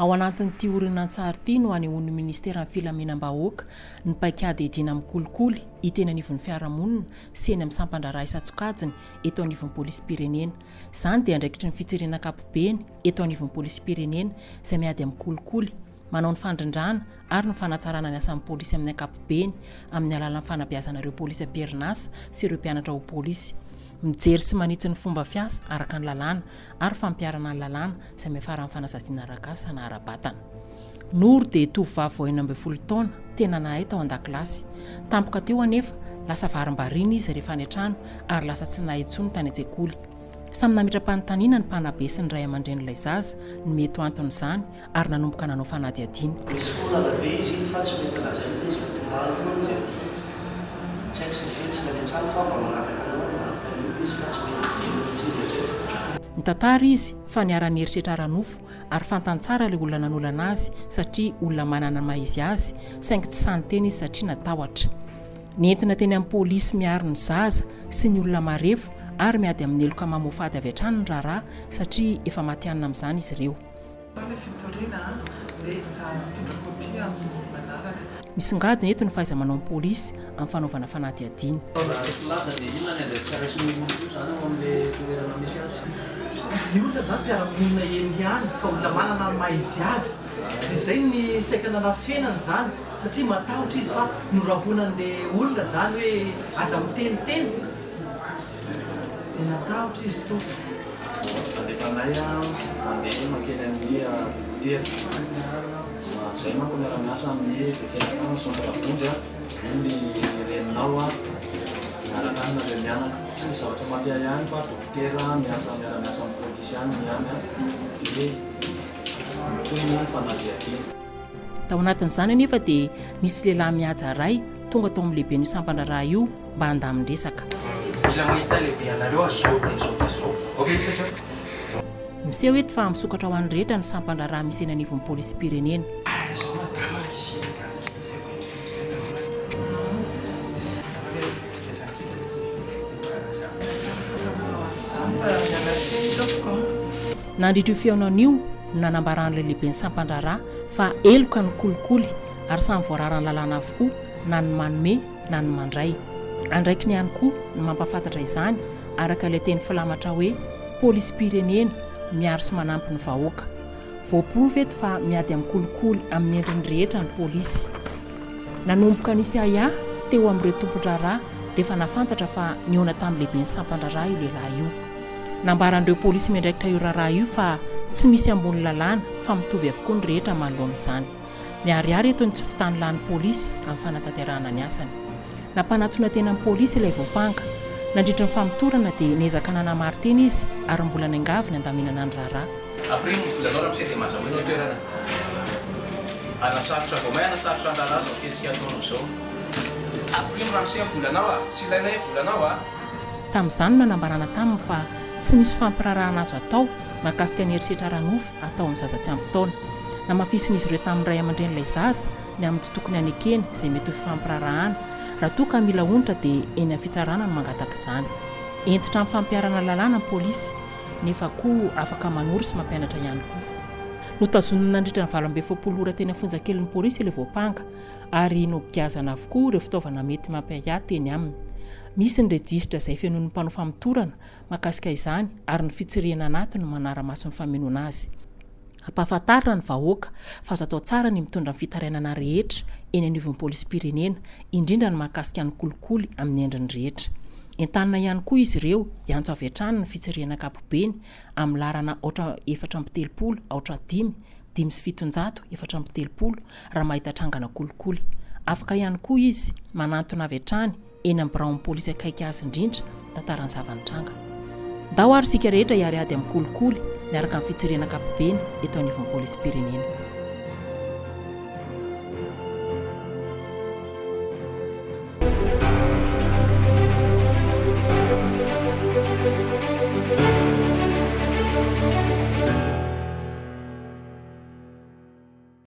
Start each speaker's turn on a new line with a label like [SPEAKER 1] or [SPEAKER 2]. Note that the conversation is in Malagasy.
[SPEAKER 1] ao anatin'ity orinantsary ity no anehoan'ny ministera ny filaminam-bahoaka ny paikady edina amin'ny kolikoly hiteny anivon'ny fiarahamonina sy eny amin'ny sampandraraha isatsokajiny eto anivon'ny polisy pirenena. Izany dia andraikitry ny fitsirena kapobeny eto anivon'ny polisy pirenena izay miady amin'ny kolikoly, manao ny fandrindrana ary ny fanatsarana ny asan'ny polisy amin'ny ankapobeny amin'ny alalan'ny fanabeazanareo polisy am-perinasa sy ireo mpianatra ho polisy. Mijery sy manitsy ny fomba fiasa araka ny lalàna ary fampiarana ny lalàna izay miafara amin'ny fanazadiana arakasa na ara-batana. Noro dia tovovavy vao 40 taona tena nahay tao an-dakilasy. Tampoka teo anefa lasa varimbarina izy rehefa any an-trano ary lasa tsy nahay intsony tany an-tsekoly. Samy namitra-panontaniana ny mpanabe sy ny ray aman-dren'ilay zaza ny mety anton'izany ary nanomboka nanao fanadihadiana.
[SPEAKER 2] Misy foana be izy fa tsy mety lazaina izy fa tomany foana izy aty. Tsy haiko sy fetsina ny trano fa mba manataka anao izy fa tsy mety tsy mety.
[SPEAKER 1] Mitantara izy fa niara-ny herisetra ara-nofo ary fantany tsara ilay olona nanolana azy satria olona manana maha-izy azy saingy tsy sany teny izy satria natahotra. Nentina teny amin'ny polisy miaro ny zaza sy ny olona marefo ary miady amin'ny eloka mamofady avy hatrany ny raharaha satria efa matianina amin'izany izy ireo. Misongadina eto ny fahaiza-manao ny polisy amin'ny fanaovana fanadihadiana.
[SPEAKER 3] Ny olona zany mpiara-monina eny ihany fa olona manana ny maha-izy azy dia izay ny saikana nafenany zany satria matahotra izy fa norahonan'ilay olona zany hoe aza miteniteny dia natahotra izy to.
[SPEAKER 4] Andefanay mandeha makeny amin'ny hotely izay manko miara-miasa amin'ny fianakana sondrafonjy ny reninao miara-kanina ireo mianaka tsy misy zavatra mandeha ihany fa dokotera miara-miasa amin'ny polisy ihany dia toy ny fanadihadiana.
[SPEAKER 1] Tao anatin'izany anefa dia misy lehilahy mihaja iray tonga tao amin'ny lehibe ny sampandraraha io mba handamin-dresaka.
[SPEAKER 5] Mila mahita lehibe anareo azao dia zao. Ovy satria
[SPEAKER 1] miseho eto fa misokatra ho an'ny rehetra ny sampandraraha misy eny anivon'ny polisy pirenena.
[SPEAKER 5] zao madama misy
[SPEAKER 1] nandritra io fihaonan'io nanambaran'ilay lehibe ny sampandraraha fa eloka ny kolikoly ary samy voararany lalàna avokoa na ny manome na ny mandray. Andraikiny ihany koa ny mampafantatra izany araka ilay teny filamatra hoe polisy pirenena miaro sy manampy ny vahoaka. Voaporofo eto fa miady amin'ny kolikoly amin'ny endriny rehetra ny polisy. Nanomboka nisy aya teo amin'ireo tompondraraha rehefa nafantatra fa niona tamin'ny lehibe ny sampandraraha io lehilahy io. Nambaran'ireo polisy miandraikitra io raharaha io fa tsy misy ambony lalàna fa mitovy avokoa ny rehetra manoloan'izany. Miariary eto ny tsy fitany lan'ny polisy amin'ny fanatanterahana ny asany. Nampanatsoina tena amin'ny polisy ilay voapanga. Nandritra ny famitorana dia niezaka nanamary teny izy ary mbola niangavy ny andaminana ny raharaha.
[SPEAKER 5] Après ny volanao raha misy dia mazahoana toerana. Anasarotra vao may anasarotra ny raharaha zao fetsika ataonao zao. Après raha misy volanao tsy ilaina hoe volanao
[SPEAKER 1] Tamin'izany nanambarana taminy fa tsy misy fampirarahana azo atao mahakasika ny herisetra ara-nofo ataon'ny zaza tsy ampy taona. Namafisin'izy ireo tamin'ny ray aman-dren'ilay zaza ny amin'ny tsy tokony anekeny izay mety ho fampirarahana. Raha toa ka mila onitra dia eny amin'ny fitsarana no mangataka izany. Entitra amin'ny fampiarana lalàna ny polisy nefa koa afaka manoro sy mampianatra ihany koa. Notazonina nandritra ny 27 ora teny Fonjakely ny polisy ilay voapanga ary nogiazana avokoa ireo fitaovana mety mampiahy teny aminy. Misy ny rejistra izay fenoan'ny mpanao famitorana mahakasika izany ary ny fitsirena anatiny no manara-maso ny famenoana azy. Ampahafantarina ny vahoaka fa azo atao tsara ny mitondra ny fitarainana rehetra eny anivon'ny polisy pirenena indrindra ny mahakasika ny kolikoly amin'ny endriny rehetra. Entanina ihany koa izy ireo hiantso avy hatrany ny fitsirena kapobeny amin'ny larana 470 5 700 470 raha mahita trangana kolikoly. Afaka ihany koa izy manantona avy hatrany eny amin'ny biraon'ny polisy akaiky azy indrindra tantarany zavanitranga. Ndao ary sika rehetra hiariady amin'ny kolikoly miaraka amin'ny fitsirena kapobeny eto anivon'ny polisy pirenena.